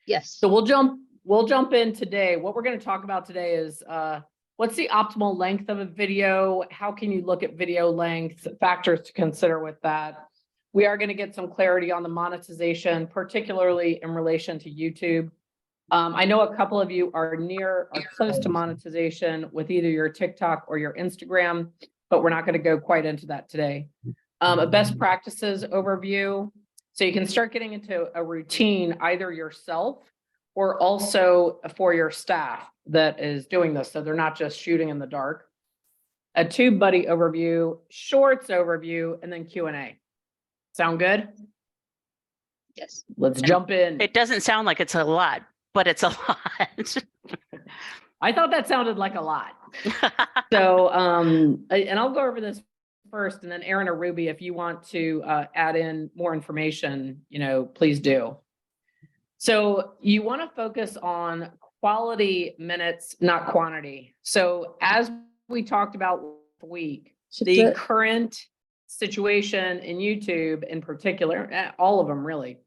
Yes. So we'll jump in today. What we're going to talk about today is what's the optimal length of a video? How can you look at video length, factors to consider with that? We are going to get some clarity on the monetization, particularly in relation to YouTube. I know a couple of you are close to monetization with either your TikTok or your Instagram, but we're not going to go quite into that today. A best practices overview. So you can start getting into a routine, either yourself or also for your staff that is doing this. So they're not just shooting in the dark. A TubeBuddy overview, shorts overview, and then Q&A. Sound good? Yes. Let's jump in. It doesn't sound like it's a lot, but it's a lot. I thought that sounded like a lot. So, and I'll go over this first, and then Aaron or Ruby, if you want to add in more information, please do. So you want to focus on quality minutes, not quantity. So as we talked about last week, the current situation in YouTube in particular, all of them really,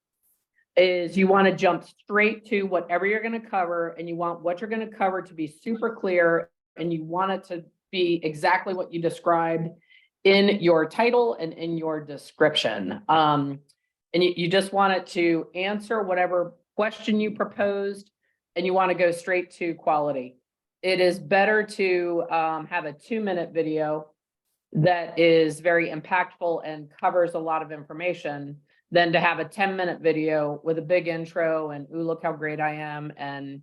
is you want to jump straight to whatever you're going to cover, and you want what you're going to cover to be super clear, and you want it to be exactly what you described in your title and in your description. And you just want it to answer whatever question you proposed, and you want to go straight to quality. It is better to have a 2-minute video that is very impactful and covers a lot of information than to have a 10-minute video with a big intro and, ooh, look how great I am. And,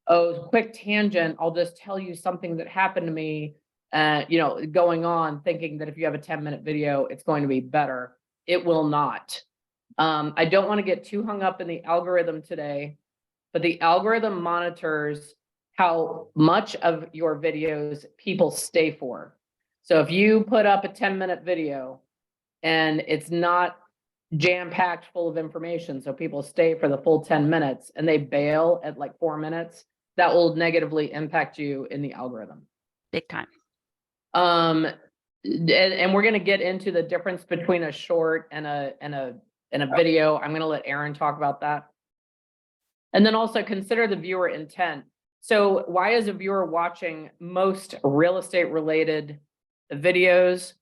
oh, quick tangent, I'll just tell you something that happened to me, going on, thinking that if you have a 10-minute video, it's going to be better. It will not. I don't want to get too hung up in the algorithm today, but the algorithm monitors how much of your videos people stay for. So if you put up a 10-minute video and it's not jam-packed full of information, so people stay for the full 10 minutes and they bail at like 4 minutes, that will negatively impact you in the algorithm. Big time. And we're going to get into the difference between a short and a video. I'm going to let Aaron talk about that. And then also consider the viewer intent. So why is a viewer watching most real estate related videos,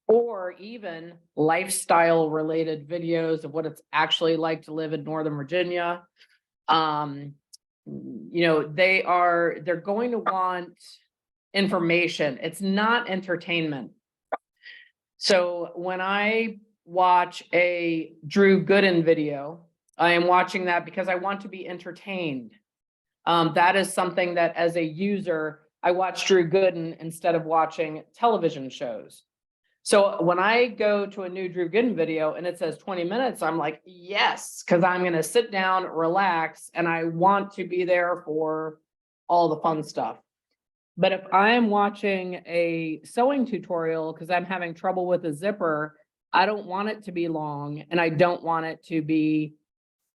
or even lifestyle related videos of what it's actually like to live in Northern Virginia? They're going to want information. It's not entertainment. So when I watch a Drew Gooden video, I am watching that because I want to be entertained. That is something that as a user, I watch Drew Gooden instead of watching television shows. So when I go to a new Drew Gooden video and it says 20 minutes, I'm like, yes, because I'm going to sit down, relax, and I want to be there for all the fun stuff. But if I'm watching a sewing tutorial because I'm having trouble with a zipper, I don't want it to be long, and I don't want it to be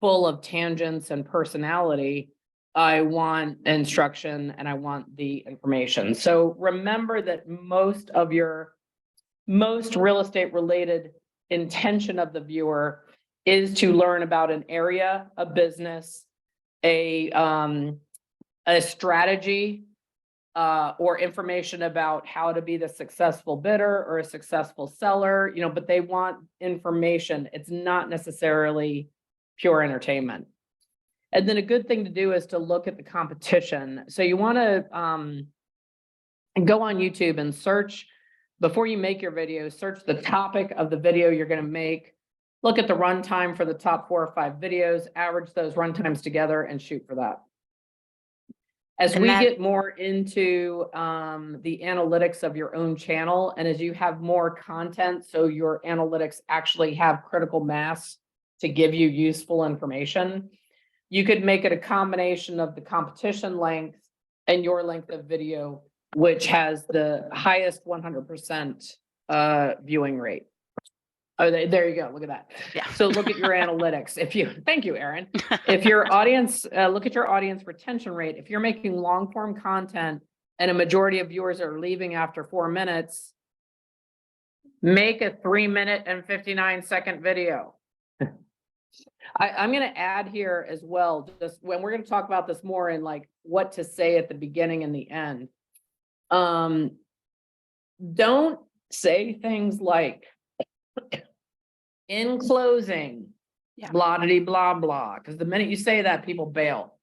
full of tangents and personality. I want instruction and I want the information. So remember that most real estate related intention of the viewer is to learn about an area, a business, a strategy, or information about how to be the successful bidder or a successful seller, but they want information. It's not necessarily pure entertainment. And then a good thing to do is to look at the competition. So you want to go on YouTube and search, before you make your video, search the topic of the video you're going to make. Look at the runtime for the top 4 or 5 videos, average those runtimes together and shoot for that. As we get more into the analytics of your own channel, and as you have more content, so your analytics actually have critical mass to give you useful information, you could make it a combination of the competition length and your length of video, which has the highest 100% viewing rate. Oh, there you go. Look at that. Yeah. So look at your analytics. Thank you, Aaron. If your audience, look at your audience retention rate. If you're making long form content and a majority of viewers are leaving after 4 minutes, make a 3-minute and 59-second video. I'm going to add here as well, just when we're going to talk about this more in like what to say at the beginning and the end. Don't say things like, in closing, Yeah. blah, blah, blah, because the minute you say that, people bail.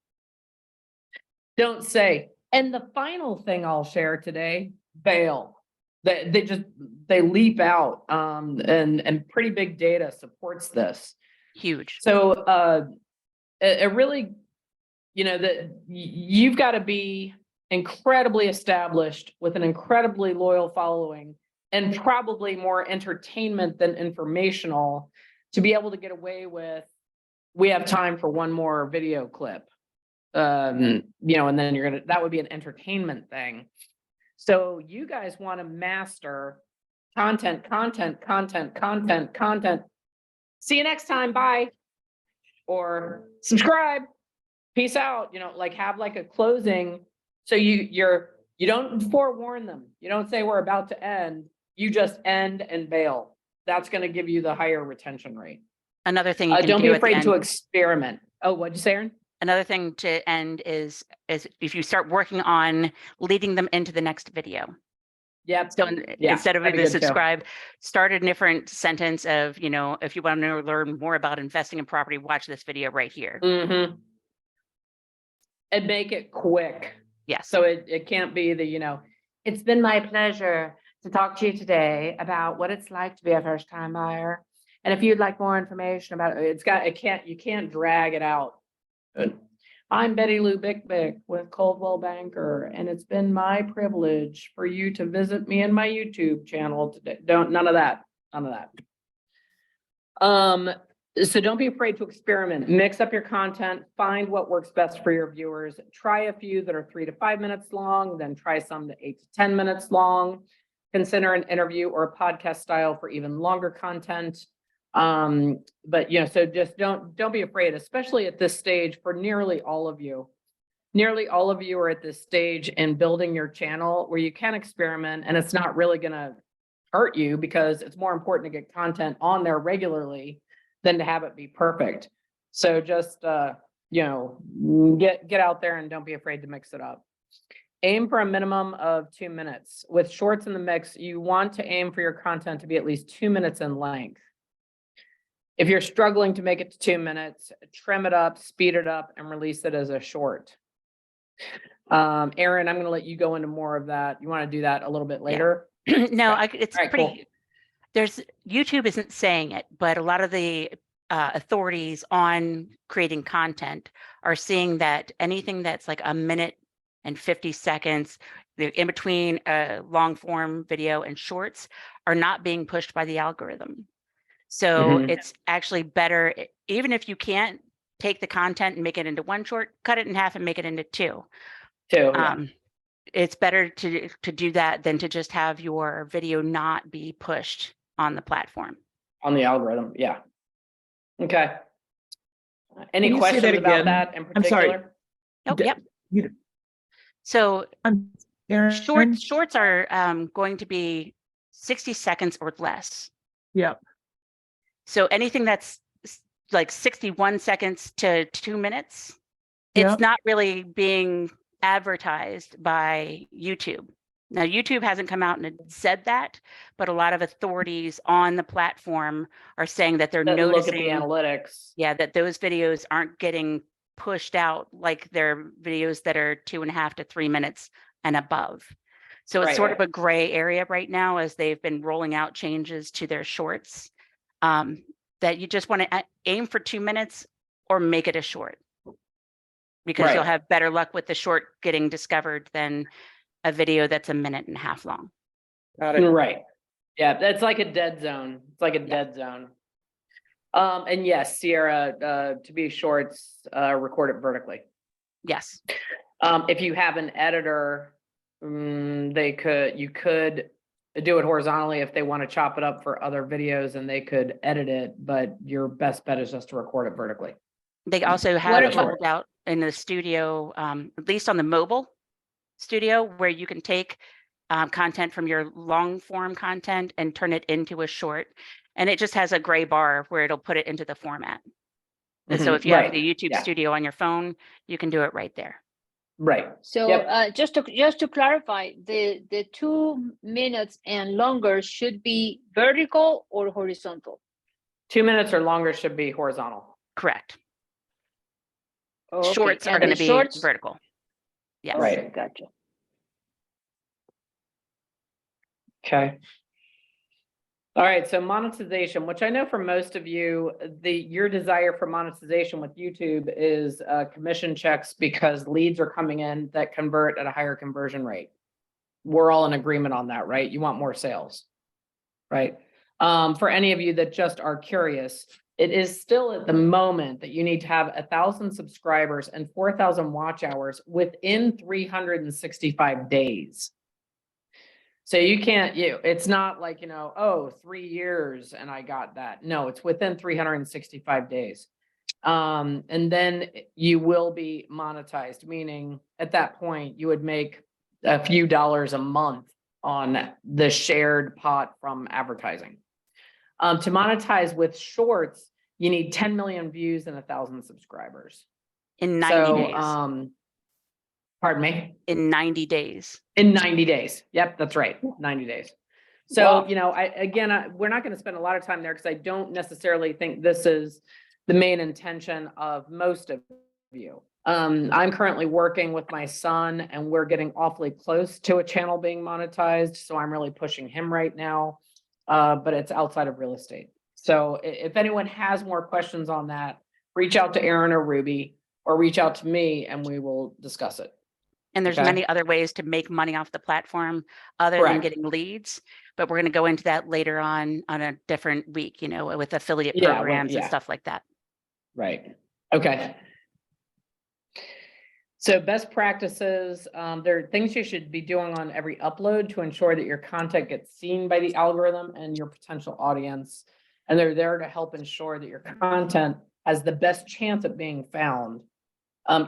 Don't say, and the final thing I'll share today, bail. They leap out, and pretty big data supports this. Huge. So it really, that you've got to be incredibly established with an incredibly loyal following and probably more entertainment than informational to be able to get away with, we have time for one more video clip. And then that would be an entertainment thing. So you guys want to master content. See you next time. Bye. Or subscribe. Peace out. Like have like a closing. So you don't forewarn them. You don't say we're about to end. You just end and bail. That's going to give you the higher retention rate. Another thing you can don't do be at the afraid to end- experiment. Oh, what'd you say, Erin? Another thing to end is if you start working on leading them into the next video. Yep. So instead of that'd be the good too. subscribe, start a different sentence of, if you want to learn more about investing in property, watch this video right here. Mm-hmm. And make it quick. Yes. So it can't be it's been my pleasure to talk to you today about what it's like to be a first time buyer. And if you'd like more information about it, you can't drag it out. I'm Betty Lou Bick with Coldwell Banker, and it's been my privilege for you to visit me in my YouTube channel today. None of that. So don't be afraid to experiment, mix up your content, find what works best for your viewers, try a few that are 3 to 5 minutes long, then try some that 8 to 10 minutes long, consider an interview or a podcast style for even longer content. But so just don't be afraid, especially at this stage for nearly all of you are at this stage in building your channel where you can experiment and it's not really going to hurt you because it's more important to get content on there regularly than to have it be perfect. So just, get out there and don't be afraid to mix it up. Aim for a minimum of 2 minutes. With shorts in the mix, you want to aim for your content to be at least 2 minutes in length. If you're struggling to make it to 2 minutes, trim it up, speed it up, and release it as a short. Erin, I'm going to let you go into more of that. You want to do that a little bit later? No, Okay. it's All right, pretty, YouTube isn't saying it, but a lot of the authorities on creating content are seeing that anything that's like a minute and 50 seconds in between a long form video and shorts are not being pushed by the algorithm. So it's actually better, even if you can't take the content and make it into one short, cut it in half and make it into two. It's better to do that than to just have your video not be pushed on the platform. On the algorithm, yeah. Okay. Any questions about that in particular? I'm sorry. Yep. So shorts are going to be 60 seconds or less. Yep. So anything that's like 61 seconds to 2 minutes, it's not really being advertised by YouTube. Now, YouTube hasn't come out and said that, but a lot of authorities on the platform are saying that they're noticing look at the analytics. Yeah, that those videos aren't getting pushed out like their videos that are 2.5 to 3 minutes and above. So it's sort of a gray area right now as they've been rolling out changes to their shorts. That you just want to aim for 2 minutes or make it a short because you'll have better luck with the short getting discovered than a video that's a 1.5 minutes long. Got it. Right. Yeah, that's like a dead zone. It's like a dead zone. And yes, Sierra, to be shorts, record it vertically. Yes. If you have an editor, you could do it horizontally if they want to chop it up for other videos and they could edit it, but your best bet is just to record it vertically. They also have it rolled out in the studio, at least on the mobile studio, where you can take content from your long form content and turn it into a short. And it just has a gray bar where it'll put it into the format. And so Mhm. if you have Right. the YouTube Yeah. Studio on your phone, you can do it right there. Right. So Yep. just to clarify, the 2 minutes and longer should be vertical or horizontal? 2 minutes or longer should be horizontal. Correct. Okay. Shorts are And going the to be shorts? vertical. Yes. Right. Okay, gotcha. Okay. All right, so monetization, which I know for most of you, your desire for monetization with YouTube is commission checks because leads are coming in that convert at a higher conversion rate. We're all in agreement on that, right? You want more sales, right? For any of you that just are curious, it is still at the moment that you need to have 1,000 subscribers and 4,000 watch hours within 365 days. So you can't, it's not like, oh, 3 years and I got that. No, it's within 365 days. And then you will be monetized, meaning at that point you would make a few dollars a month on the shared pot from advertising. To monetize with shorts, you need 10 million views and 1,000 subscribers. In 90 days. Pardon me? In 90 days. In 90 days. Yep, that's right. 90 days. So, Wow. we're not going to spend a lot of time there because I don't necessarily think this is the main intention of most of you. I'm currently working with my son and we're getting awfully close to a channel being monetized. So I'm really pushing him right now, but it's outside of real estate. So if anyone has more questions on that, reach out to Aaron or Ruby or reach out to me and we will discuss it. And there's many other ways to make money off the platform other than getting leads, but we're going to go into that later on a different week, with affiliate programs and stuff like that. Right. Okay. So best practices, there are things you should be doing on every upload to ensure that your content gets seen by the algorithm and your potential audience. And they're there to help ensure that your content has the best chance at being found.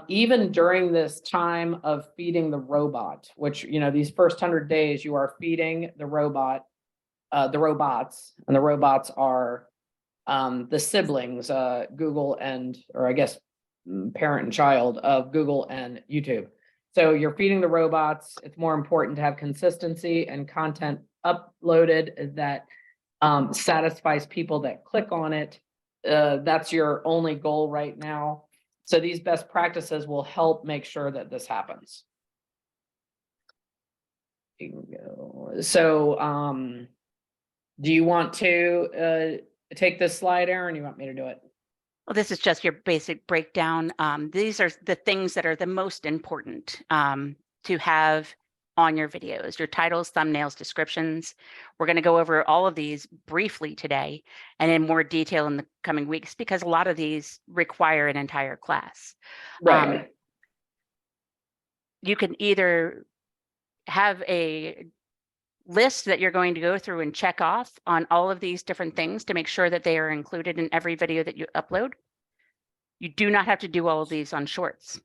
Even during this time of feeding the robot, which, these first 100 days, you are feeding the robot, the robots, and the robots are the siblings, Google or I guess parent and child of Google and YouTube. So you're feeding the robots. It's more important to have consistency and content uploaded that satisfies people that click on it. That's your only goal right now. So these best practices will help make sure that this happens. So do you want to take this slide, Aaron? You want me to do it? Well, this is just your basic breakdown. These are the things that are the most important to have on your videos, your titles, thumbnails, descriptions. We're going to go over all of these briefly today and in more detail in the coming weeks, because a lot of these require an entire class. Right. You can either have a list that you're going to go through and check off on all of these different things to make sure that they are included in every video that you upload. You do not have to do all of these on shorts.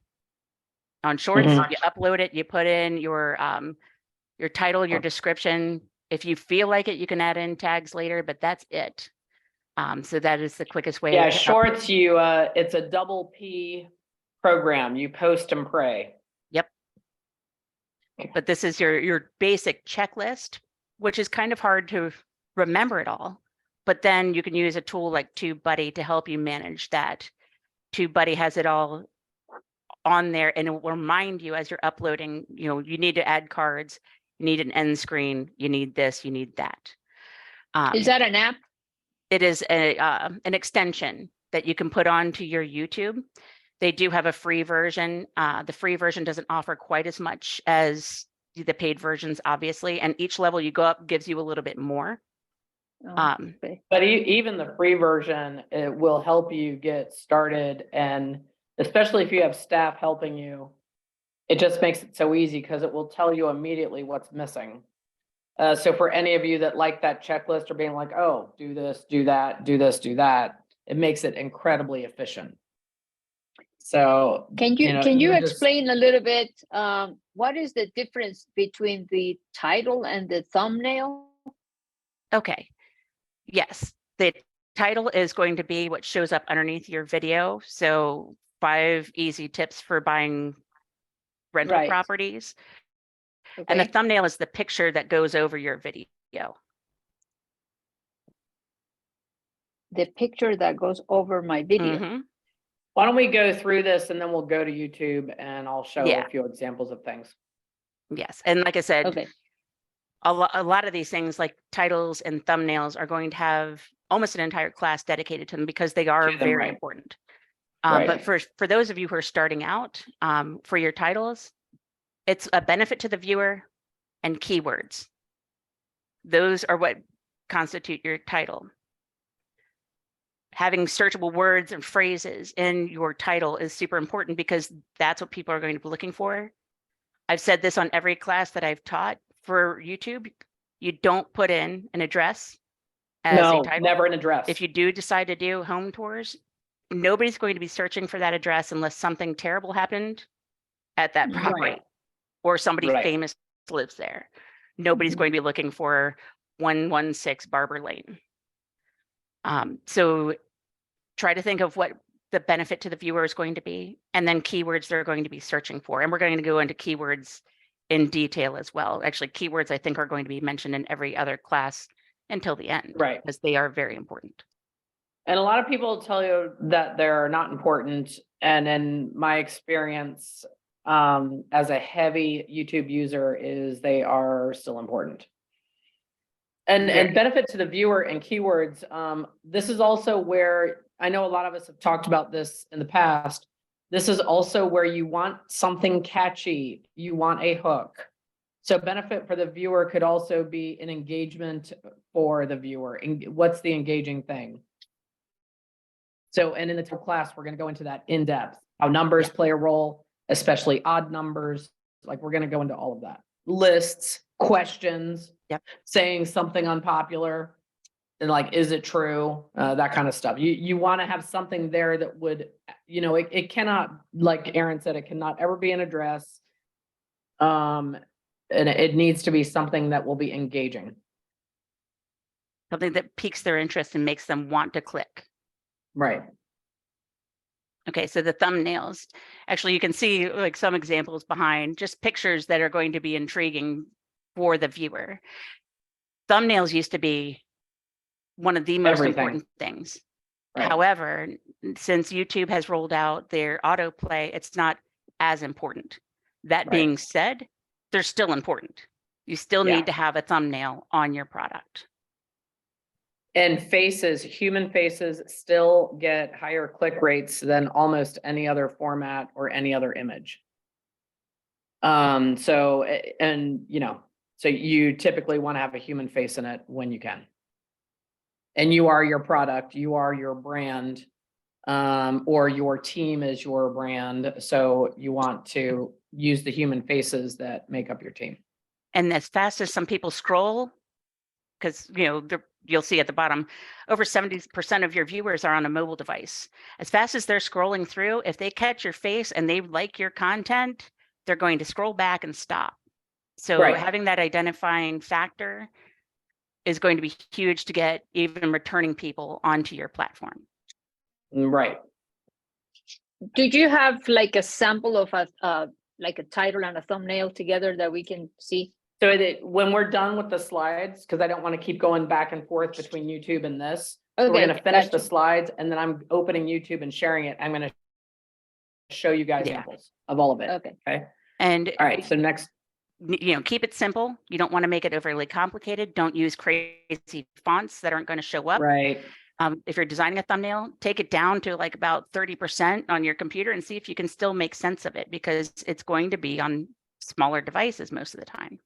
On shorts, you upload it, you put in your title, your description. If you feel like it, you can add in tags later, but that's it. So that is the quickest way. Yeah, shorts, it's a double P program. You post and pray. Yep. But this is your basic checklist, which is kind of hard to remember it all. But then you can use a tool like TubeBuddy to help you manage that. TubeBuddy has it all on there, and it will remind you as you're uploading, you need to add cards, you need an end screen, you need this, you need that. Is that an app? It is an extension that you can put onto your YouTube. They do have a free version. The free version doesn't offer quite as much as the paid versions, obviously, and each level you go up gives you a little bit more. Okay. But even the free version, it will help you get started, and especially if you have staff helping you, it just makes it so easy because it will tell you immediately what's missing. So for any of you that like that checklist or being like, oh, do this, do that, do this, do that, it makes it incredibly efficient. So Can you explain a little bit what is the difference between the title and the thumbnail? Okay. Yes. The title is going to be what shows up underneath your video. So 5 easy tips for buying rental Right. properties. And the Okay. thumbnail is the picture that goes over your video. The picture that goes over my video. Mhm. Why don't we go through this and then we'll go to YouTube and I'll show Yeah. a few examples of things. Yes. And like I said, Okay. a lot of these things like titles and thumbnails are going to have almost an entire class dedicated to them because they are To them, very right. important. Right. But for those of you who are starting out, for your titles, it's a benefit to the viewer and keywords. Those are what constitute your title. Having searchable words and phrases in your title is super important because that's what people are going to be looking for. I've said this on every class that I've taught for YouTube. You don't put in an address as a No, title. never an address. If you do decide to do home tours, nobody's going to be searching for that address unless something terrible happened at that property Right. or somebody Right. famous lives there. Nobody's Mhm. going to be looking for 116 Barber Lane. So try to think of what the benefit to the viewer is going to be, and then keywords they're going to be searching for. And we're going to go into keywords in detail as well. Actually, keywords I think are going to be mentioned in every other class until the end, Right. because they are very important. And a lot of people tell you that they're not important. And in my experience, as a heavy YouTube user, is they are still important. And Very. benefit to the viewer and keywords. This is also where I know a lot of us have talked about this in the past. This is also where you want something catchy. You want a hook. So benefit for the viewer could also be an engagement for the viewer. And what's the engaging thing? So, and in the class, we're going to go into that in depth, how numbers play a role, especially odd numbers. Like we're going to go into all of that. Lists, questions, Yep. saying something unpopular, and like, is it true? That kind of stuff. You want to have something there that would, it cannot, like Aaron said, it cannot ever be an address. And it needs to be something that will be engaging. Something that piques their interest and makes them want to click. Right. Okay, so the thumbnails, actually you can see like some examples behind, just pictures that are going to be intriguing for the viewer. Thumbnails used to be one of the most important things. Right. However, since YouTube has rolled out their autoplay, it's not as important. That being said, they're still important. You still need to have a thumbnail on your product. And faces, human faces still get higher click rates than almost any other format or any other image. So you typically want to have a human face in it when you can. And you are your product, you are your brand, or your team is your brand. So you want to use the human faces that make up your team. And as fast as some people scroll, because you'll see at the bottom, over 70% of your viewers are on a mobile device. As fast as they're scrolling through, if they catch your face and they like your content, they're going to scroll back and stop. So having that identifying factor is going to be huge to get even returning people onto your platform. Right. Did you have like a sample of like a title and a thumbnail together that we can see? So when we're done with the slides, because I don't want to keep going back and forth between YouTube and this, so we're going to finish the slides and then I'm opening YouTube and sharing it. I'm going to show you guys examples of all of it. Okay. And all right. So next, keep it simple. You don't want to make it overly complicated. Don't use crazy fonts that aren't going to show up. Right. If you're designing a thumbnail, take it down to like about 30% on your computer and see if you can still make sense of it, because it's going to be on smaller devices most of the time.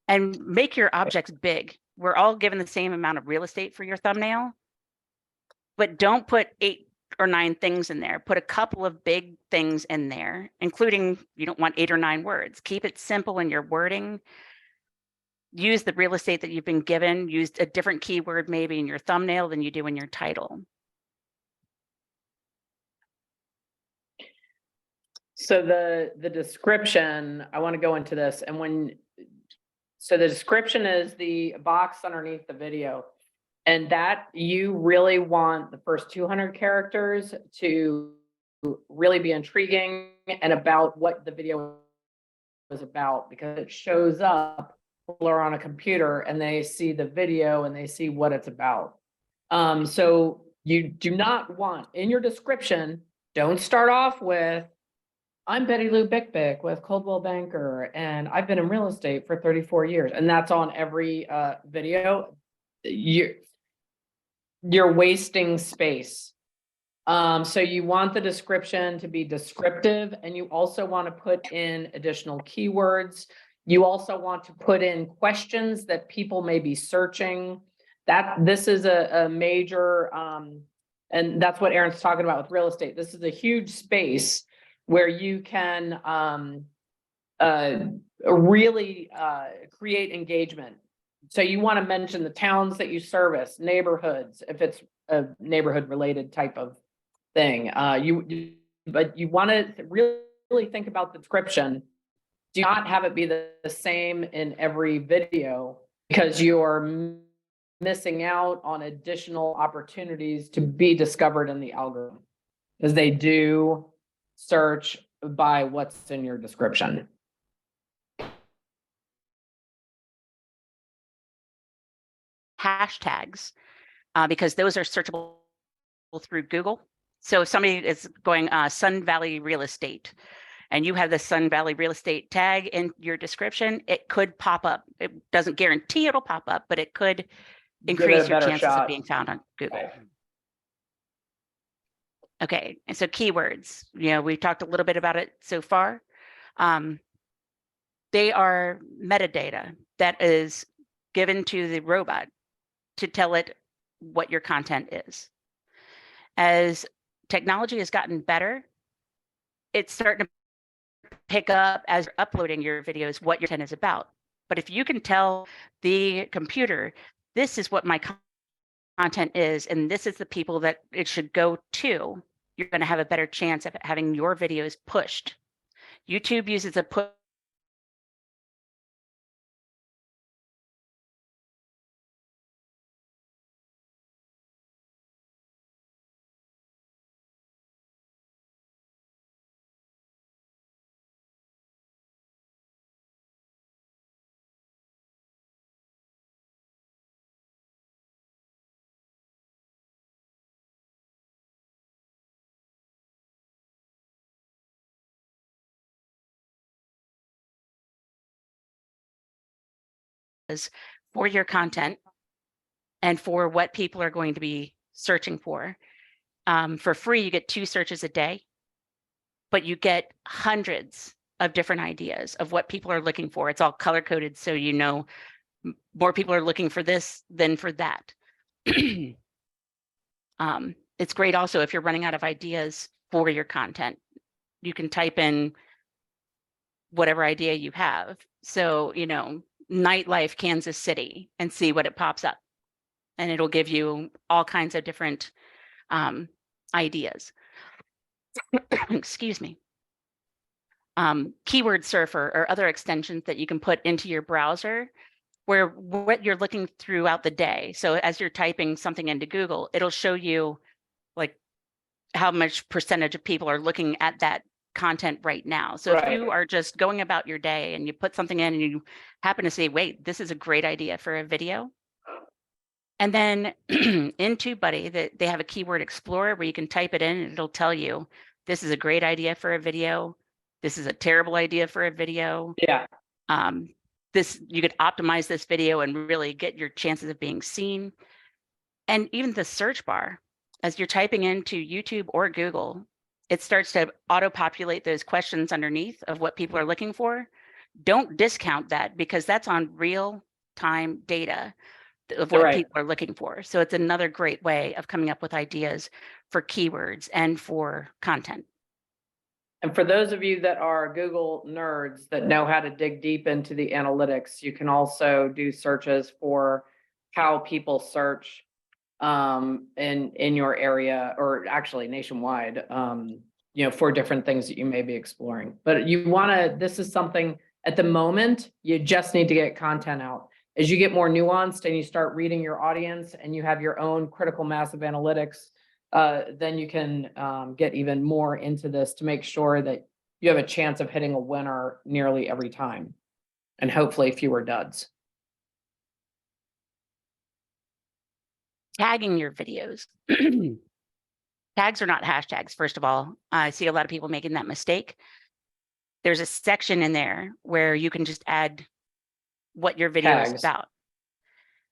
And make your objects big. We're all given the same amount of real estate for your thumbnail, but don't put 8 or 9 things in there. Put a couple of big things in there, including, you don't want 8 or 9 words. Keep it simple in your wording. Use the real estate that you've been given. Use a different keyword maybe in your thumbnail than you do in your title. So the description, I want to go into this. And so the description is the box underneath the video. And that you really want the first 200 characters to really be intriguing and about what the video is about, because it shows up, people are on a computer and they see the video and they see what it's about. So you do not want in your description, don't start off with, I'm Betty Lou Bick with Coldwell Banker, and I've been in real estate for 34 years. And that's on every video. You're wasting space. So you want the description to be descriptive, and you also want to put in additional keywords. You also want to put in questions that people may be searching. This is a major, and that's what Erin's talking about with real estate. This is a huge space where you can really create engagement. So you want to mention the towns that you service, neighborhoods, if it's a neighborhood related type of thing. But you want to really think about the description. Do not have it be the same in every video, because you're missing out on additional opportunities to be discovered in the algorithm, because they do search by what's in your description. Hashtags, because those are searchable through Google. So if somebody is going Sun Valley real estate, and you have the Sun Valley real estate tag in your description, it could pop up. It doesn't guarantee it'll pop up, but it could increase your chances of being found on Google. Right. Okay, and so keywords, we talked a little bit about it so far. They are metadata that is given to the robot to tell it what your content is. As technology has gotten better, it's starting to pick up as you're uploading your videos what your content is about. But if you can tell the computer, this is what my content is, and this is the people that it should go to, you're going to have a better chance of having your videos pushed. YouTube uses a push for your content and for what people are going to be searching for. For free, you get 2 searches a day, but you get hundreds of different ideas of what people are looking for. It's all color coded, so more people are looking for this than for that. It's great also if you're running out of ideas for your content. You can type in whatever idea you have. So, nightlife Kansas City, and see what it pops up. And it'll give you all kinds of different ideas. Excuse me. Keyword surfer or other extensions that you can put into your browser, where what you're looking throughout the day. So as you're typing something into Google, it'll show you like how much percentage of people are looking at that content right now. So if you are just going about your day and you put something in and you happen to say, wait, this is a great idea for a video. And then in TubeBuddy, they have a keyword explorer where you can type it in and it'll tell you, this is a great idea for a video. This is a terrible idea for a video. Yeah. You could optimize this video and really get your chances of being seen. And even the search bar, as you're typing into YouTube or Google, it starts to auto-populate those questions underneath of what people are looking for. Don't discount that, because that's on real-time data of what people are looking for. So it's another great way of coming up with ideas for keywords and for content. And for those of you that are Google nerds that know how to dig deep into the analytics, you can also do searches for how people search in your area, or actually nationwide, for different things that you may be exploring. But this is something at the moment, you just need to get content out. As you get more nuanced and you start reading your audience and you have your own critical mass of analytics, then you can get even more into this to make sure that you have a chance of hitting a winner nearly every time, and hopefully fewer duds. Tagging your videos. Tags are not hashtags, first of all. I see a lot of people making that mistake. There's a section in there where you can just add what your video is about.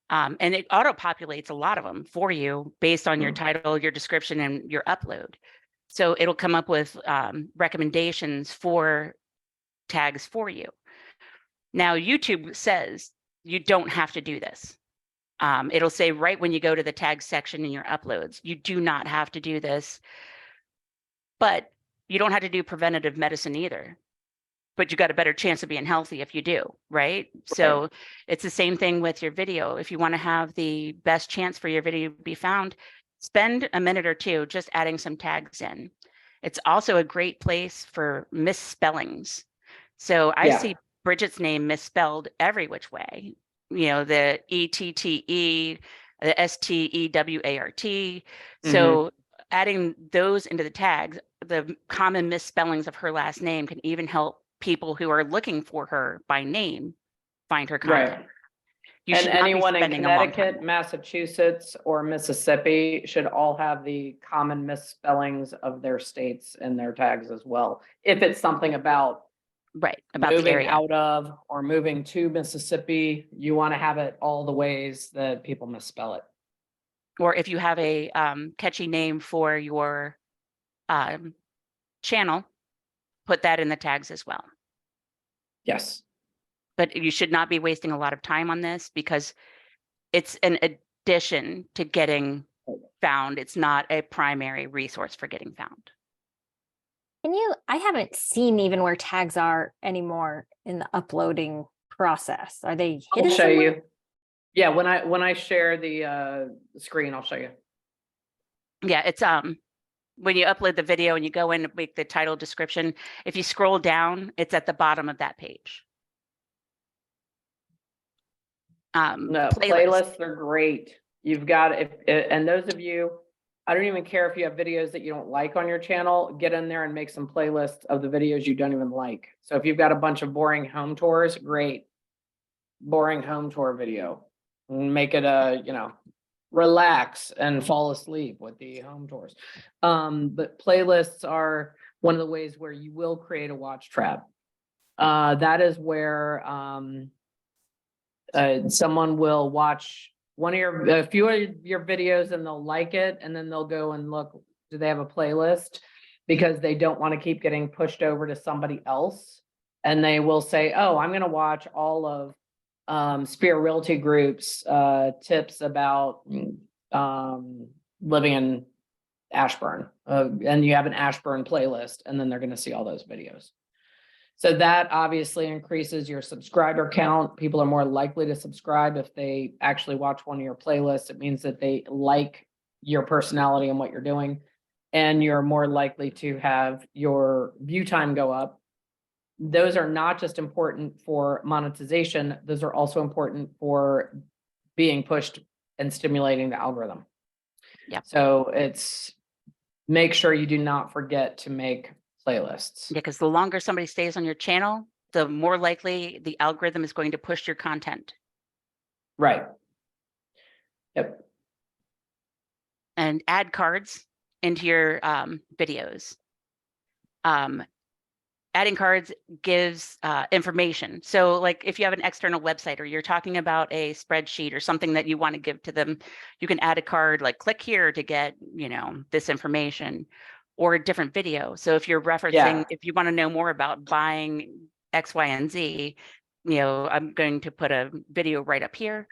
And it auto-populates a lot of them for you based on your title, your description, and your upload. So it'll come up with recommendations for tags for you. Now, YouTube says you don't have to do this. It'll say right when you go to the tag section in your uploads, you do not have to do this, but you don't have to do preventative medicine either. But you got a better chance of being healthy if you do, right? So it's the same thing with your video. If you want to have the best chance for your video to be found, spend a minute or two just adding some tags in. It's also a great place for misspellings. So I see Bridget's name misspelled every which way. You know, the ETTE, the STEWART. So adding those into the tags, the common misspellings of her last name can even help people who are looking for her by name find her content. Right. You And should not be anyone in spending a long time. Connecticut, Massachusetts, or Mississippi should all have the common misspellings of their states in their tags as well. If it's something about Right, about the moving area. out of or moving to Mississippi, you want to have it all the ways that people misspell it. Or if you have a catchy name for your channel, put that in the tags as well. Yes. But you should not be wasting a lot of time on this because it's an addition to getting found. It's not a primary resource for getting found. I haven't seen even where tags are anymore in the uploading process. Are they hidden I'll show somewhere? you. Yeah, when I share the screen, I'll show you. Yeah, it's when you upload the video and you go in and make the title description, if you scroll down, it's at the bottom of that page. No, playlists are great. You've got, and those of you, I don't even care if you have videos that you don't like on your channel, get in there and make some playlists of the videos you don't even like. So if you've got a bunch of boring home tours, great. Boring home tour video. Make it relax and fall asleep with the home tours. But playlists are one of the ways where you will create a watch trap. That is where someone will watch a few of your videos and they'll like it, and then they'll go and look, do they have a playlist? Because they don't want to keep getting pushed over to somebody else. And they will say, oh, I'm going to watch all of Spear Realty Group's tips about living in Ashburn. And you have an Ashburn playlist, and then they're going to see all those videos. So that obviously increases your subscriber count. People are more likely to subscribe if they actually watch one of your playlists. It means that they like your personality and what you're doing, and you're more likely to have your view time go up. Those are not just important for monetization. Those are also important for being pushed and stimulating the algorithm. Yeah. So make sure you do not forget to make playlists. Yeah, because the longer somebody stays on your channel, the more likely the algorithm is going to push your content. Right. Yep. And add cards into your videos. Adding cards gives information. So like if you have an external website or you're talking about a spreadsheet or something that you want to give to them, you can add a card like click here to get, this information, or a different video. So if you're referencing, if you want to know more about buying X, Y, and Z, I'm going to put a video right up here.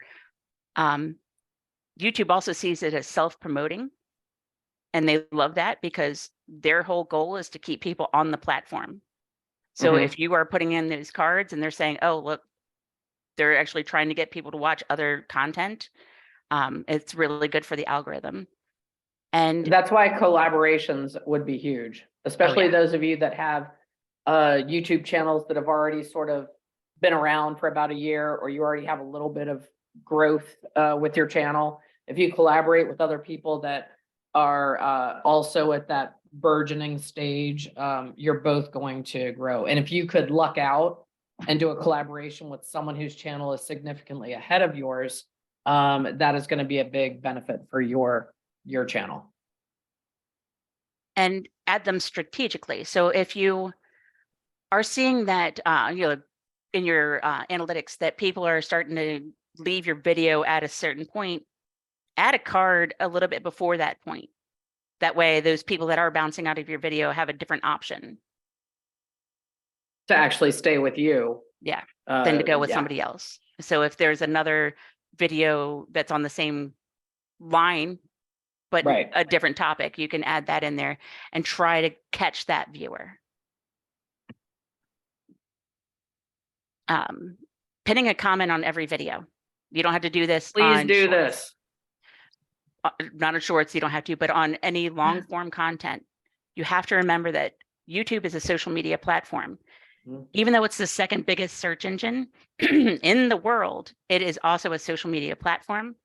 YouTube also sees it as self-promoting, and they love that because their whole goal is to keep people on the platform. So if you are putting in these cards and they're saying, oh, look, they're actually trying to get people to watch other content, it's really good for the algorithm. And that's why collaborations would be huge, especially those of you that have YouTube channels that have already sort of been around for about a year, or you already have a little bit of growth with your channel, if you collaborate with other people that are also at that burgeoning stage, you're both going to grow. And if you could luck out and do a collaboration with someone whose channel is significantly ahead of yours, that is going to be a big benefit for your channel. And add them strategically. So if you are seeing that, in your analytics that people are starting to leave your video at a certain point, add a card a little bit before that point. That way, those people that are bouncing out of your video have a different option To actually stay with you. Yeah. Than to go with yeah. somebody else. So if there's another video that's on the same line, but Right. a different topic, you can add that in there and try to catch that viewer. Pinning a comment on every video. You don't have to do this. Please do Shorts. this. Not on shorts, you don't have to, but on any long form content, you have to remember that YouTube is a social media platform. Even though it's the second biggest search engine in the world, it is also a social media platform.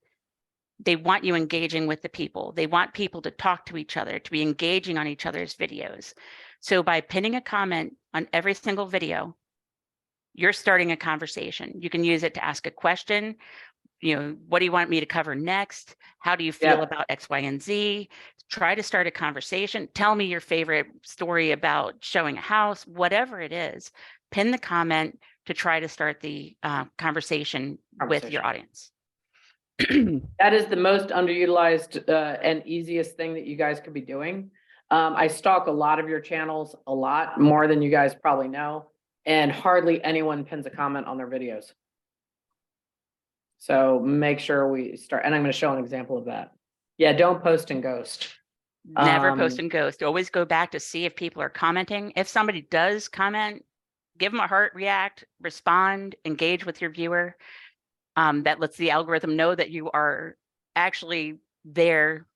They want you engaging with the people. They want people to talk to each other, to be engaging on each other's videos. So by pinning a comment on every single video, you're starting a conversation. You can use it to ask a question. What do you want me to cover next? How do you feel about X, Y, and Z? Try to start a conversation. Tell me your favorite story about showing a house, whatever it is. Pin the comment to try to start the conversation with your audience. That is the most underutilized and easiest thing that you guys could be doing. I stalk a lot of your channels, a lot more than you guys probably know, and hardly anyone pins a comment on their videos. So make sure we start, and I'm going to show an example of that. Yeah, don't post and ghost. Never post and ghost. Always go back to see if people are commenting. If somebody does comment, give them a heart, react, respond, engage with your viewer. That lets the algorithm know that you are actually there,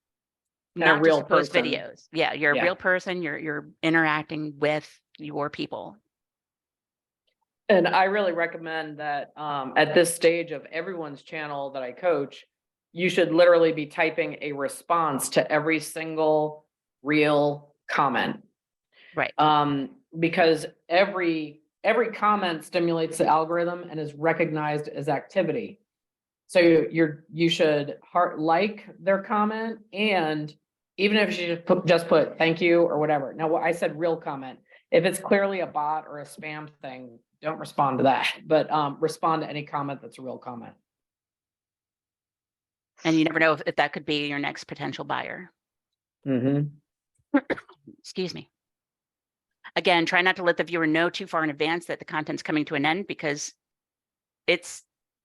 not just to post videos. Yeah, you're a real person. You're interacting with your people. And I really recommend that at this stage of everyone's channel that I coach, you should literally be typing a response to every single real comment. Right. Because every comment stimulates the algorithm and is recognized as activity. So you should like their comment, and even if you just put thank you or whatever. Now, I said real comment. If it's clearly a bot or a spam thing, don't respond to that, but respond to any comment that's a real comment. And you never know if that could be your next potential buyer. Excuse me. Again, try not to let the viewer know too far in advance that the content's coming to an end, because it's,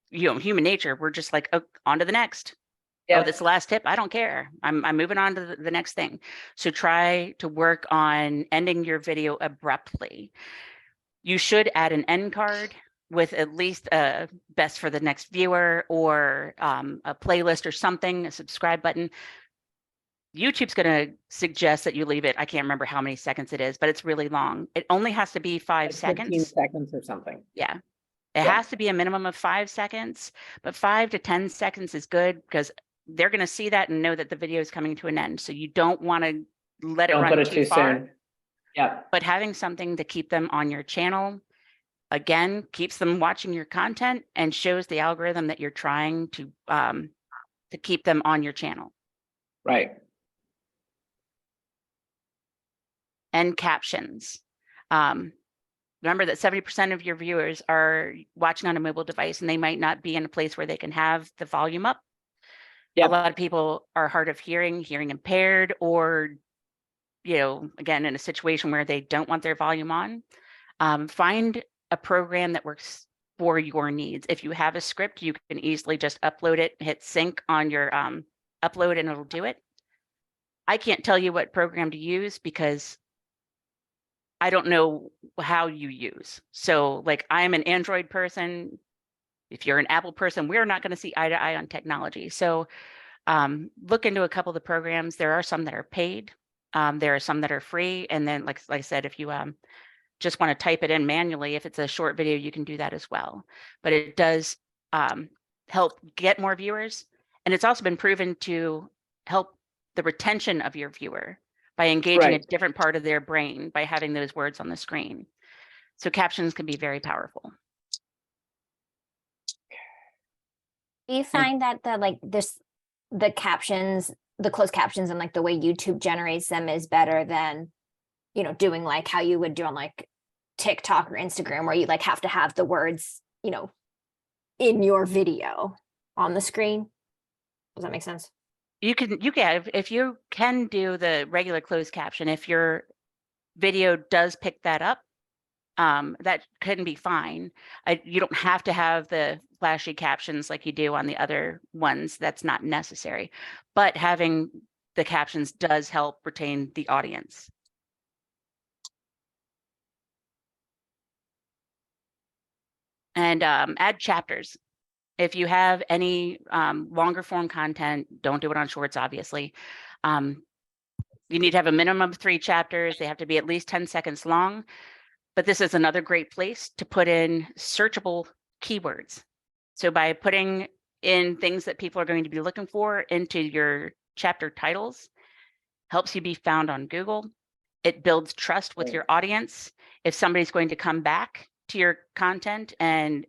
human nature. We're just like, oh, on to the next. Oh, this last tip, I don't care. I'm moving on to the next thing. So try to work on ending your video abruptly. You should add an end card with at least a best for the next viewer, or a playlist or something, a subscribe button. YouTube's going to suggest that you leave it. I can't remember how many seconds it is, but it's really long. It only has to be 5 seconds. 15 seconds or something. Yeah. It has to be a minimum of 5 seconds, but 5 to 10 seconds is good, because they're going to see that and know that the video is coming to an end. So you don't want to let it run too far. Soon. Yeah. But having something to keep them on your channel, again, keeps them watching your content and shows the algorithm that you're trying to keep them on your channel. Right. And captions. Remember that 70% of your viewers are watching on a mobile device, and they might not be in a place where they can have the volume up. A lot of people are hard of hearing impaired, or, again, in a situation where they don't want their volume on. Find a program that works for your needs. If you have a script, you can easily just upload it, hit sync on your upload, and it'll do it. I can't tell you what program to use, because I don't know how you use. So like, I'm an Android person. If you're an Apple person, we're not going to see eye to eye on technology. So look into a couple of the programs. There are some that are paid. There are some that are free. And then, like I said, if you just want to type it in manually, if it's a short video, you can do that as well. But it does help get more viewers. And it's also been proven to help the retention of your viewer by engaging a different part of their brain by having those words on the screen. So captions can be very powerful. Do you find that the captions, the closed captions and like the way YouTube generates them is better than, you know, doing like how you would do on like TikTok or Instagram, where you like have to have the words, you know, in your video on the screen? Does that make sense? You can if you can do the regular closed caption, if your video does pick that up, that couldn't be fine. You don't have to have the flashy captions like you do on the other ones. That's not necessary. But having the captions does help retain the audience. And add chapters. If you have any longer form content, don't do it on shorts, obviously. You need to have a minimum of 3 chapters. They have to be at least 10 seconds long. But this is another great place to put in searchable keywords. So by putting in things that people are going to be looking for into your chapter titles, helps you be found on Google. It builds trust with your audience. If somebody's going to come back to your content and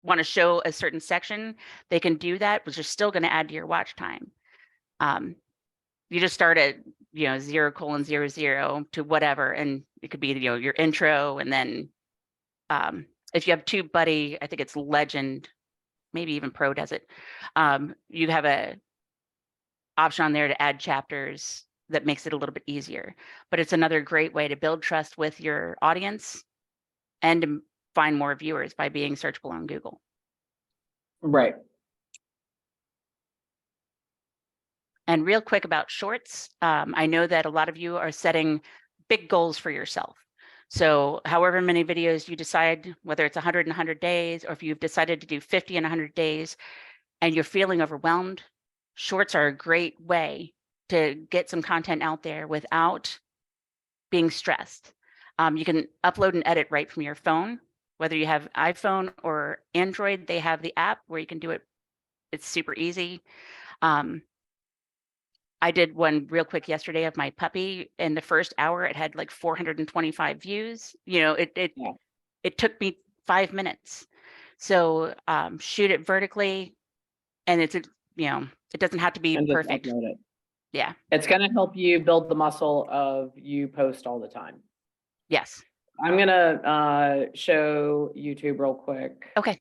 want to show a certain section, they can do that, which is still going to add to your watch time. You just start at 0:00 to whatever, and it could be your intro, and then if you have TubeBuddy, I think it's Legend, maybe even Pro does it. You have a option on there to add chapters that makes it a little bit easier. But it's another great way to build trust with your audience and to find more viewers by being searchable on Google. Right. And real quick about shorts, I know that a lot of you are setting big goals for yourself. So however many videos you decide, whether it's 100 in 100 days, or if you've decided to do 50 in 100 days and you're feeling overwhelmed, shorts are a great way to get some content out there without being stressed. You can upload and edit right from your phone, whether you have iPhone or Android, they have the app where you can do it. It's super easy. I did one real quick yesterday of my puppy. In the first hour, it had like 425 views. It took me 5 minutes. So shoot it vertically, and it doesn't have to be perfect. Yeah. It's going to help you build the muscle of you post all the time. Yes. I'm going to show YouTube real quick. Okay.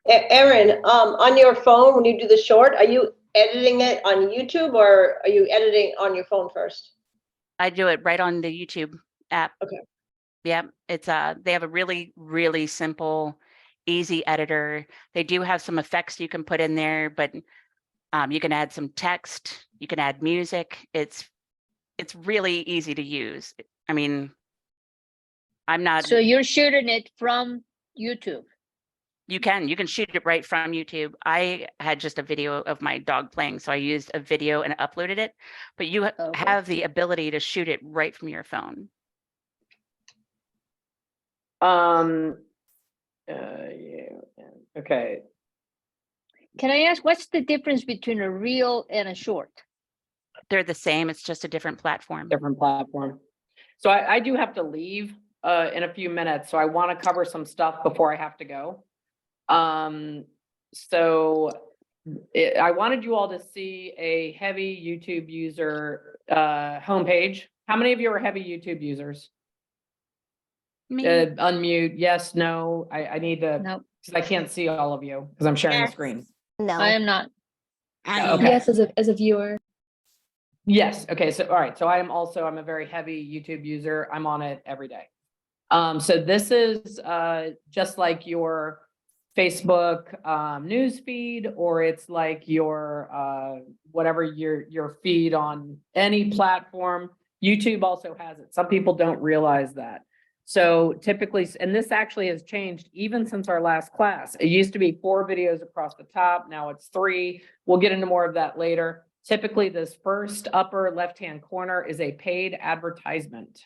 Erin, on your phone, when you do the short, are you editing it on YouTube or are you editing on your phone first? I do it right on the YouTube app. Okay. Yeah, it's they have a really, really simple, easy editor. They do have some effects you can put in there, but you can add some text, you can add music. It's really easy to use. I mean, I'm not. So you're shooting it from YouTube? You can shoot it right from YouTube. I had just a video of my dog playing, so I used a video and uploaded it, but you have the ability to shoot it right from your phone. Yeah. Okay. Can I ask, what's the difference between a reel and a short? They're the same. It's just a different platform. Different platform. So I do have to leave in a few minutes, so I want to cover some stuff before I have to go. I wanted you all to see a heavy YouTube user homepage. How many of you are heavy YouTube users? Me. Unmute, yes, no. I need to, No, because I can't see all of you because I'm sharing the Yes. screen. No. I am not. Okay. Yes, as a viewer. Yes. Okay. So, all right. So I'm a very heavy YouTube user. I'm on it every day. So this is just like your Facebook news feed, or it's like your whatever your feed on any platform. YouTube also has it. Some people don't realize that. So typically, and this actually has changed even since our last class. It used to be 4 videos across the top. Now it's 3. We'll get into more of that later. Typically, this first upper left-hand corner is a paid advertisement.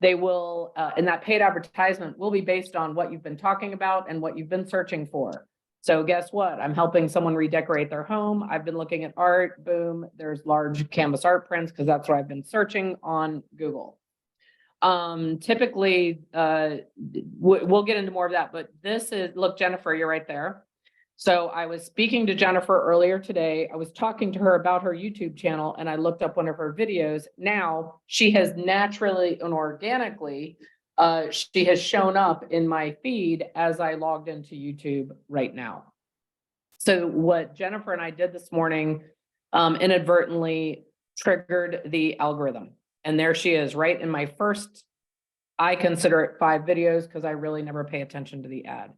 They will, and that paid advertisement will be based on what you've been talking about and what you've been searching for. So guess what? I'm helping someone redecorate their home. I've been looking at art, boom, there's large canvas art prints because that's what I've been searching on Google. Typically, we'll get into more of that, but this is, look, Jennifer, you're right there. So I was speaking to Jennifer earlier today. I was talking to her about her YouTube channel and I looked up one of her videos. Now she has naturally and organically, she has shown up in my feed as I logged into YouTube right now. So what Jennifer and I did this morning inadvertently triggered the algorithm. And there she is right in my first, I consider it 5 videos because I really never pay attention to the ad.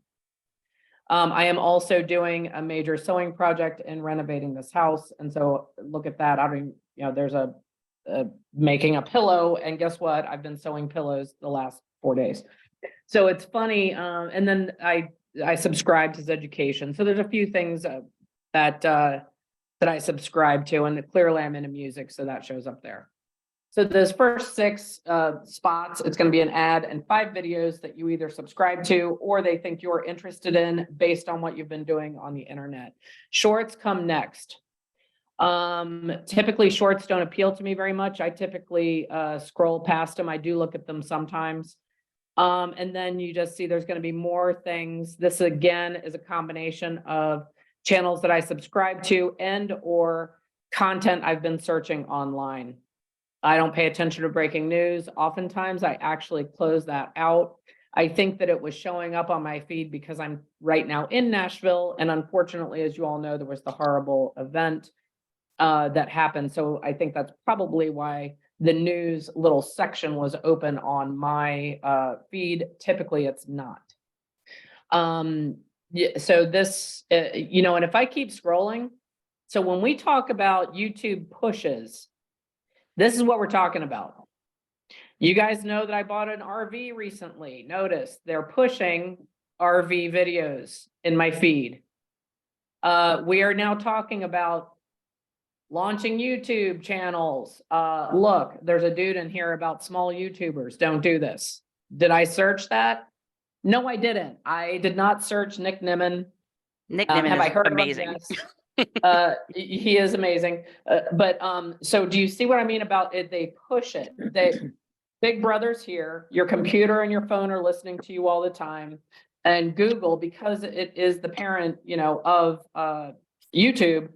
I am also doing a major sewing project and renovating this house. And so look at that. I mean, you know, there's a making a pillow, and guess what? I've been sewing pillows the last 4 days. So it's funny. And then I subscribe to his education. So there's a few things that I subscribe to, and clearly I'm into music. So that shows up there. So those first 6 spots, it's going to be an ad and 5 videos that you either subscribe to or they think you're interested in based on what you've been doing on the internet. Shorts come next. Typically shorts don't appeal to me very much. I typically scroll past them. I do look at them sometimes. And then you just see there's going to be more things. This again is a combination of channels that I subscribe to and or content I've been searching online. I don't pay attention to breaking news. Oftentimes I actually close that out. I think that it was showing up on my feed because I'm right now in Nashville. And unfortunately, as you all know, there was the horrible event that happened. So I think that's probably why the news little section was open on my feed. Typically it's not. Yeah, so this, you know, and if I keep scrolling, so when we talk about YouTube pushes, this is what we're talking about. You guys know that I bought an RV recently. Notice they're pushing RV videos in my feed. We are now talking about launching YouTube channels. Look, there's a dude in here about small YouTubers. Don't do this. Did I search that? No, I didn't. I did not search Nick Nimmin. Nick Have Nimmin I is heard of him? amazing. Yes. He is amazing. So do you see what I mean about it? They push it. Big Brother's here. Your computer and your phone are listening to you all the time. And Google, because it is the parent, you know, of YouTube,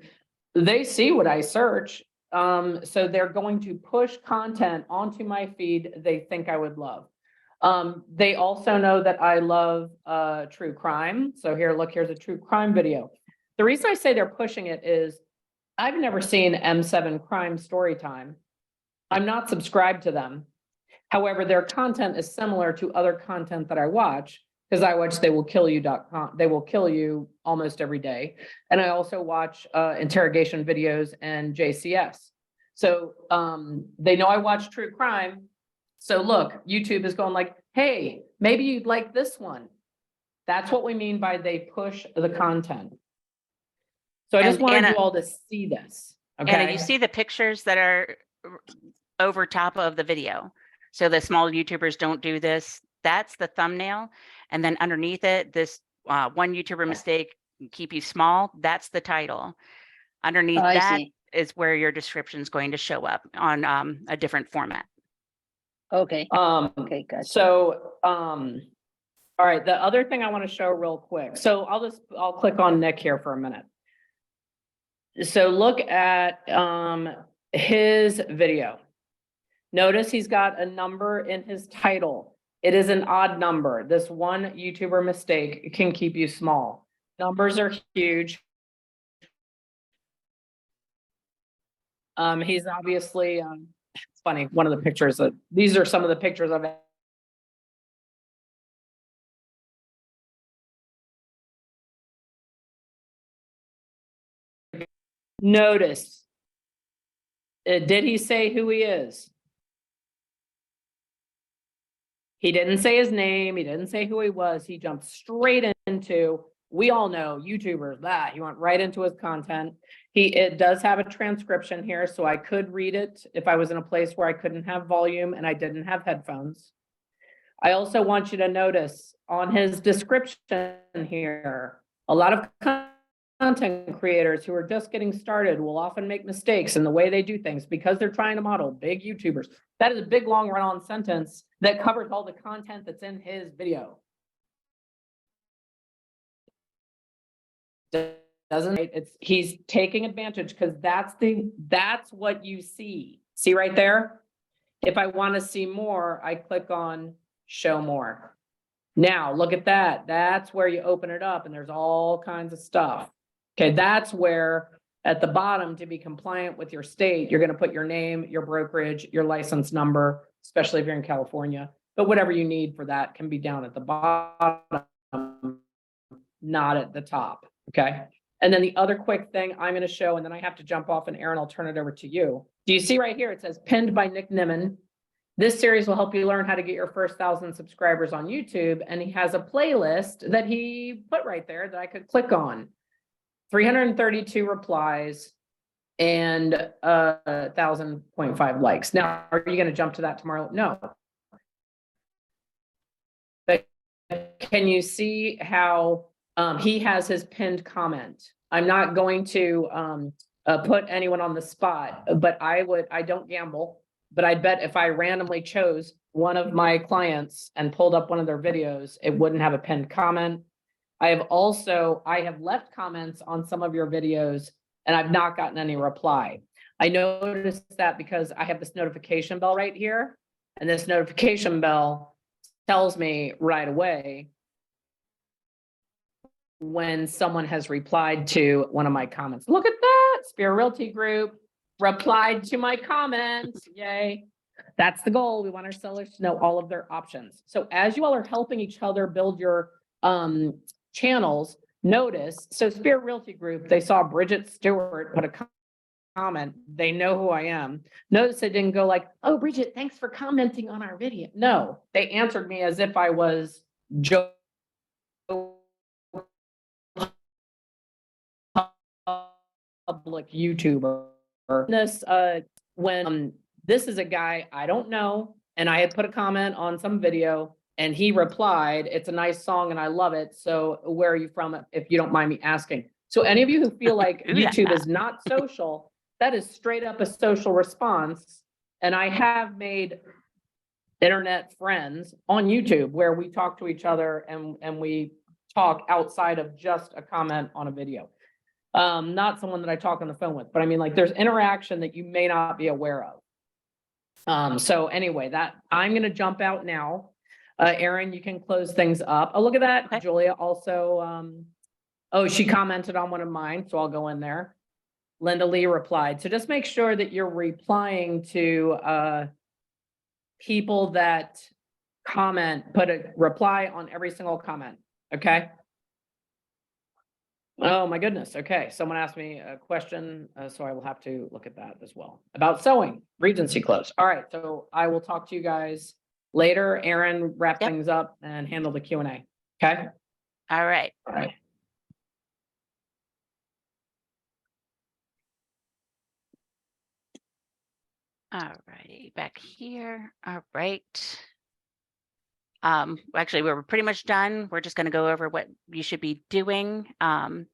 they see what I search. So they're going to push content onto my feed they think I would love. They also know that I love true crime. So here, look, here's a true crime video. The reason I say they're pushing it is I've never seen M7 Crime Storytime. I'm not subscribed to them. However, their content is similar to other content that I watch because I watch theywillkillyou.com. They will kill you almost every day. And I also watch interrogation videos and JCS. So they know I watch true crime. So look, YouTube is going like, hey, maybe you'd like this one. That's what we mean by they push the content. So I just And wanted Anna, you all to see this. Okay. Anna, you see the pictures that are over top of the video. So the small YouTubers don't do this. That's the thumbnail. And then underneath it, this one YouTuber mistake, keep you small. That's the title. Underneath that is where your description is going to show up on a different format. Okay. Okay, gotcha. So, all right. The other thing I want to show real quick. So I'll click on Nick here for a minute. So look at his video. Notice he's got a number in his title. It is an odd number. This one YouTuber mistake can keep you small. Numbers are huge. He's obviously, it's funny, one of the pictures, these are some of the pictures of it. Notice, did he say who he is? He didn't say his name. He didn't say who he was. He jumped straight into, we all know YouTubers, that he went right into his content. It does have a transcription here, so I could read it if I was in a place where I couldn't have volume and I didn't have headphones. I also want you to notice on his description here, a lot of content creators who are just getting started will often make mistakes in the way they do things because they're trying to model big YouTubers. That is a big, long run-on sentence that covers all the content that's in his video. Doesn't it? He's taking advantage because that's what you see. See right there? If I want to see more, I click on show more. Now look at that. That's where you open it up and there's all kinds of stuff. Okay, that's where at the bottom, to be compliant with your state, you're going to put your name, your brokerage, your license number, especially if you're in California. But whatever you need for that can be down at the bottom, not at the top. Okay. And then the other quick thing I'm going to show, and then I have to jump off, and Aaron, I'll turn it over to you. Do you see right here? It says pinned by Nick Nimmin. This series will help you learn how to get your first 1,000 subscribers on YouTube. And he has a playlist that he put right there that I could click on. 332 replies and 1,000.5 likes. Now, are you going to jump to that tomorrow? No. But can you see how he has his pinned comment? I'm not going to put anyone on the spot, but I don't gamble, but I bet if I randomly chose one of my clients and pulled up one of their videos, it wouldn't have a pinned comment. I have left comments on some of your videos and I've not gotten any reply. I noticed that because I have this notification bell right here, and this notification bell tells me right away when someone has replied to one of my comments. Look at that, Spear Realty Group replied to my comments. Yay. That's the goal. We want our sellers to know all of their options. So as you all are helping each other build your channels, notice, so Spear Realty Group, they saw Bridget Stuart put a comment. They know who I am. Notice they didn't go like, oh, Bridget, thanks for commenting on our video. No, they answered me as if I was Joe public YouTuber. This when this is a guy I don't know, and I had put a comment on some video and he replied, it's a nice song and I love it. So where are you from, if you don't mind me asking? So any of you who feel like YouTube is not social, that is straight up a social response. And I have made internet friends on YouTube where we talk to each other and we talk outside of just a comment on a video. Not someone that I talk on the phone with, but I mean, like, there's interaction that you may not be aware of. So anyway, that I'm going to jump out now. Erin, you can close things up. Oh, look at that. Okay. Julia also, oh, she commented on one of mine, so I'll go in there. Linda Lee replied. So just make sure that you're replying to people that comment, put a reply on every single comment. Okay. Oh my goodness. Okay. Someone asked me a question, so I will have to look at that as well. About sewing, Regency close. All right. So I will talk to you guys later. Erin, wrap things up and handle the Q&A. Okay. All right. All right. All righty, back here. All right. Actually, we're pretty much done. We're just going to go over what you should be doing for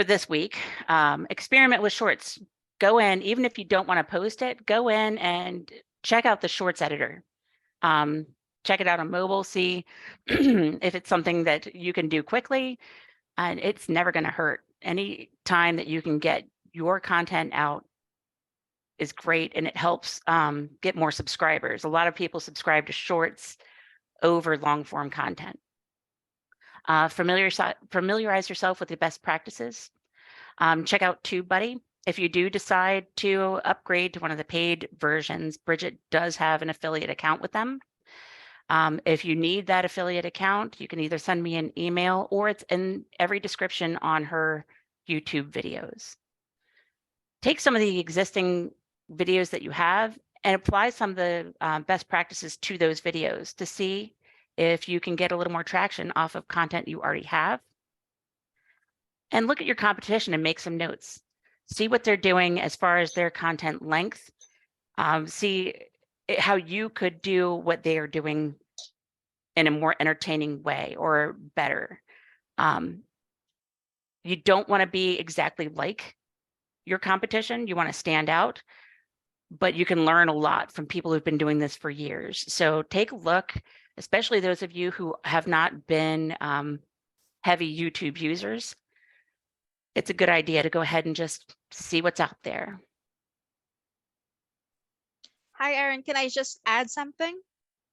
this week. Experiment with shorts. Go in, even if you don't want to post it, go in and check out the shorts editor. Check it out on mobile, see if it's something that you can do quickly, and it's never going to hurt. Any time that you can get your content out is great, and it helps get more subscribers. A lot of people subscribe to shorts over long form content. Familiarize yourself with the best practices. Check out TubeBuddy. If you do decide to upgrade to one of the paid versions, Bridget does have an affiliate account with them. If you need that affiliate account, you can either send me an email, or it's in every description on her YouTube videos. Take some of the existing videos that you have and apply some of the best practices to those videos to see if you can get a little more traction off of content you already have. and look at your competition and make some notes. See what they're doing as far as their content length. See how you could do what they are doing in a more entertaining way or better. You don't want to be exactly like your competition. You want to stand out, but you can learn a lot from people who've been doing this for years. So take a look, especially those of you who have not been heavy YouTube users. It's a good idea to go ahead and just see what's out there. Hi, Erin. Can I just add something?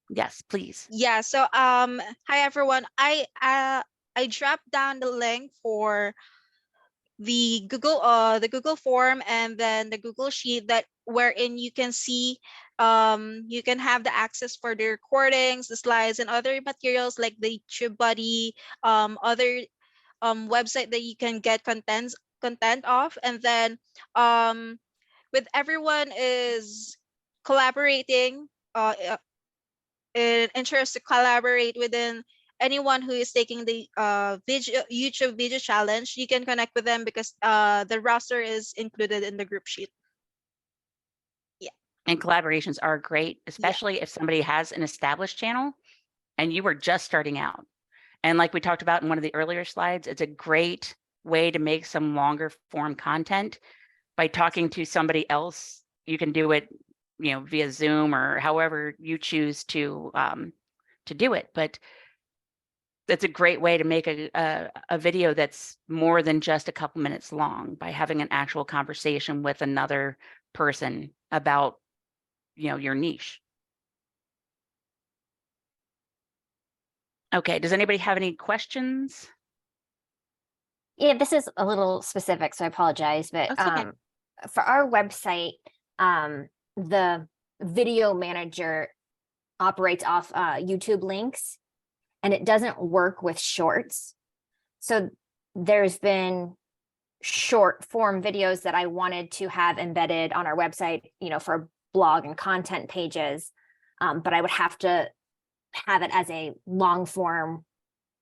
Yes, please. Yeah. So, hi everyone. I dropped down the link for the Google form and then the Google Sheet that wherein you can see, you can have the access for the recordings, the slides, and other materials like the TubeBuddy, other website that you can get content of, and then with everyone is collaborating in interest to collaborate within anyone who is taking the YouTube video challenge, you can connect with them because the roster is included in the group sheet. And collaborations are great, especially if somebody has an established channel and you were just starting out. And like we talked about in one of the earlier slides, it's a great way to make some longer form content by talking to somebody else. You can do it, via Zoom or however you choose to do it. But that's a great way to make a video that's more than just a couple minutes long by having an actual conversation with another person about, your niche. Okay, does anybody have any questions? Yeah, this is a little specific, so I apologize, but That's okay. for our website, the video manager operates off YouTube links, and it doesn't work with shorts. So there's been short form videos that I wanted to have embedded on our website, for blog and content pages, but I would have to have it as a long form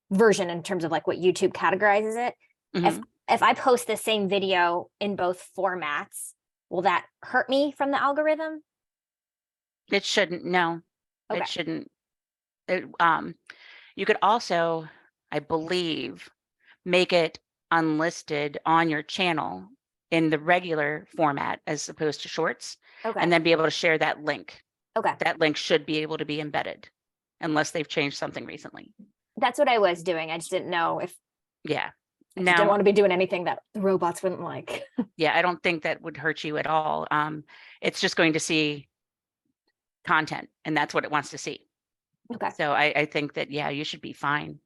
version in terms of like what YouTube categorizes it. Mhm. If I post the same video in both formats, will that hurt me from the algorithm? It shouldn't, no, Okay. it shouldn't. You could also, I believe, make it unlisted on your channel in the regular format as opposed to shorts, Okay. and then be able to share that link. Okay. That link should be able to be embedded unless they've changed something recently. That's what I was doing. I just didn't know if Yeah. I just didn't Now, want to be doing anything that the robots wouldn't like. yeah, I don't think that would hurt you at all. It's just going to see content, and that's what it wants to see. Okay. So I think that, yeah, you should be fine.